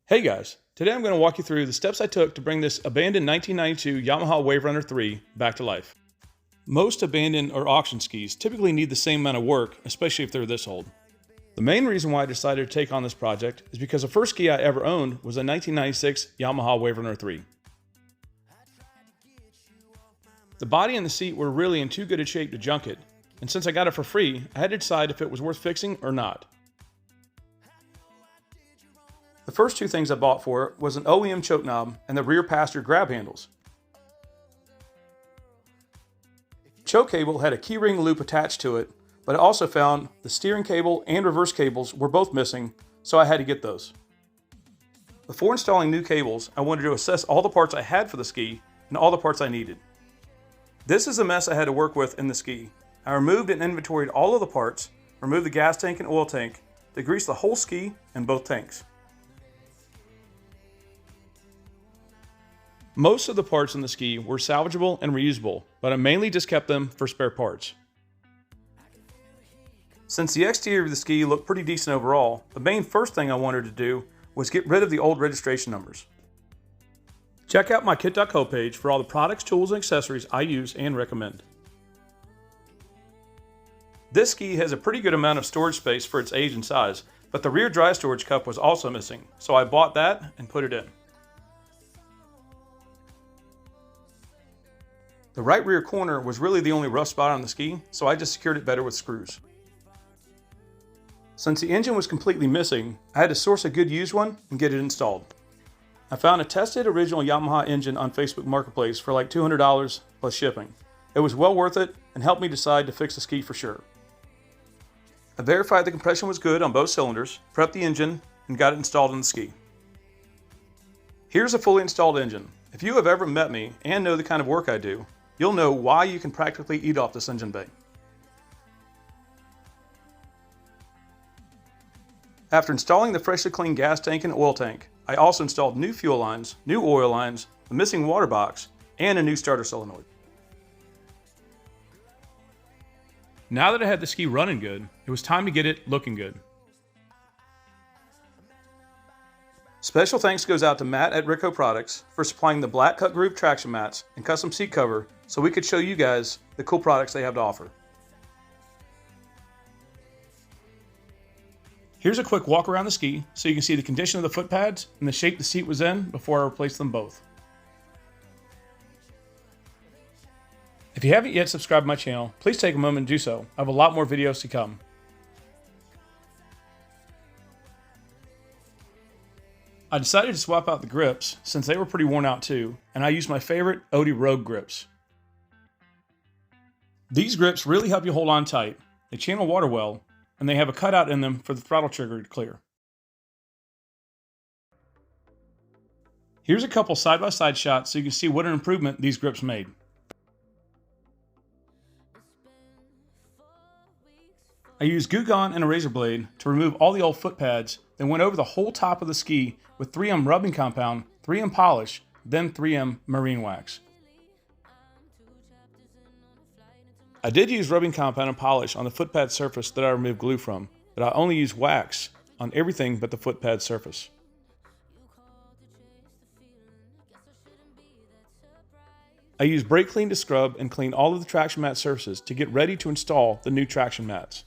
Hey guys, today I'm going to walk you through the steps I took to bring this abandoned 1992 Yamaha Waverunner 3 back to life. Most abandoned or auction skis typically need the same amount of work, especially if they're this old. The main reason why I decided to take on this project is because the first ski I ever owned was a 1996 Yamaha Waverunner 3. The body and the seat were really in too good a shape to junk it, and since I got it for free, I had to decide if it was worth fixing or not. The first two things I bought for it was an OEM choke knob and the rear passenger grab handles. Choke cable had a keyring loop attached to it, but I also found the steering cable and reverse cables were both missing, so I had to get those. Before installing new cables, I wanted to assess all the parts I had for the ski and all the parts I needed. This is the mess I had to work with in the ski. I removed and inventoried all of the parts, removed the gas tank and oil tank, degreased the whole ski and both tanks. Most of the parts in the ski were salvageable and reusable, but I mainly just kept them for spare parts. Since the exterior of the ski looked pretty decent overall, the main first thing I wanted to do was get rid of the old registration numbers. Check out my kit.co page for all the products, tools, and accessories I use and recommend. This ski has a pretty good amount of storage space for its age and size, but the rear dry storage cup was also missing, so I bought that and put it in. The right rear corner was really the only rough spot on the ski, so I just secured it better with screws. Since the engine was completely missing, I had to source a good used one and get it installed. I found a tested original Yamaha engine on Facebook Marketplace for like $200 plus shipping. It was well worth it and helped me decide to fix the ski for sure. I verified the compression was good on both cylinders, prepped the engine, and got it installed in the ski. Here's a fully installed engine. If you have ever met me and know the kind of work I do, you'll know why you can practically eat off this engine bay. After installing the freshly cleaned gas tank and oil tank, I also installed new fuel lines, new oil lines, a missing water box, and a new starter solenoid. Now that I had the ski running good, it was time to get it looking good. Special thanks goes out to Matt at Ritco Products for supplying the black cut groove traction mats and custom seat cover so we could show you guys the cool products they have to offer. Here's a quick walk around the ski so you can see the condition of the foot pads and the shape the seat was in before I replaced them both. If you haven't yet subscribed to my channel, please take a moment to do so. I have a lot more videos to come. I decided to swap out the grips since they were pretty worn out too, and I used my favorite Odi Rogue grips. These grips really help you hold on tight, they channel water well, and they have a cutout in them for the throttle trigger to clear. Here's a couple side-by-side shots so you can see what an improvement these grips made. I used glue gun and a razor blade to remove all the old foot pads, then went over the whole top of the ski with 3M rubbing compound, 3M polish, then 3M marine wax. I did use rubbing compound and polish on the foot pad surface that I removed glue from, but I only used wax on everything but the foot pad surface. I used brake clean to scrub and clean all of the traction mat surfaces to get ready to install the new traction mats.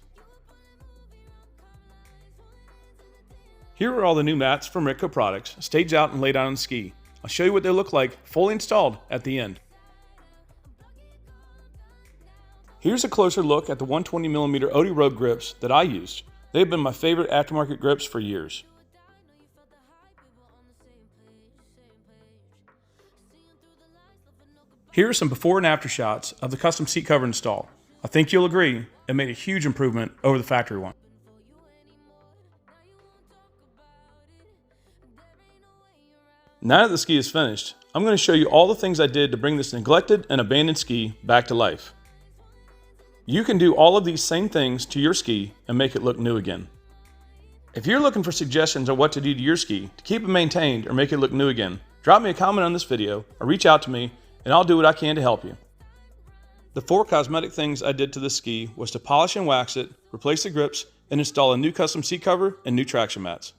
Here are all the new mats from Ritco Products, staged out and laid out on the ski. I'll show you what they look like fully installed at the end. Here's a closer look at the 120mm Odi Rogue grips that I used. They've been my favorite aftermarket grips for years. Here are some before and after shots of the custom seat cover install. I think you'll agree it made a huge improvement over the factory one. Now that the ski is finished, I'm going to show you all the things I did to bring this neglected and abandoned ski back to life. You can do all of these same things to your ski and make it look new again. If you're looking for suggestions on what to do to your ski to keep it maintained or make it look new again, drop me a comment on this video or reach out to me and I'll do what I can to help you. The 4 cosmetic things I did to the ski was to polish and wax it, replace the grips, and install a new custom seat cover and new traction mats.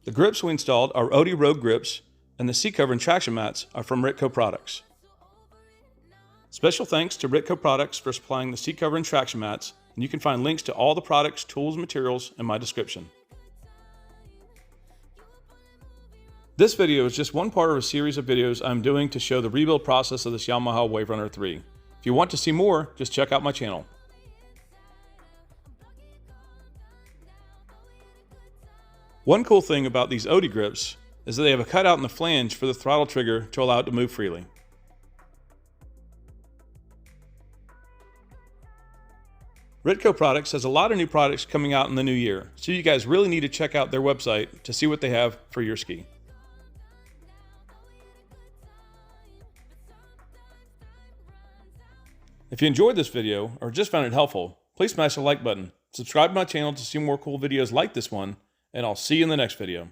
The grips we installed are OD Rogue grips, and the seat cover and traction mats are from Ritco products. Special thanks to Ritco products for supplying the seat cover and traction mats, and you can find links to all the products, tools, and materials in my description. This video is just one part of a series of videos I'm doing to show the rebuild process of this Yamaha Waverunner 3. If you want to see more, just check out my channel. One cool thing about these OD grips is that they have a cutout in the flange for the throttle trigger to allow it to move freely. Ritco Products has a lot of new products coming out in the new year, so you guys really need to check out their website to see what they have for your ski. If you enjoyed this video or just found it helpful, please smash the like button, subscribe to my channel to see more cool videos like this one, and I'll see you in the next video.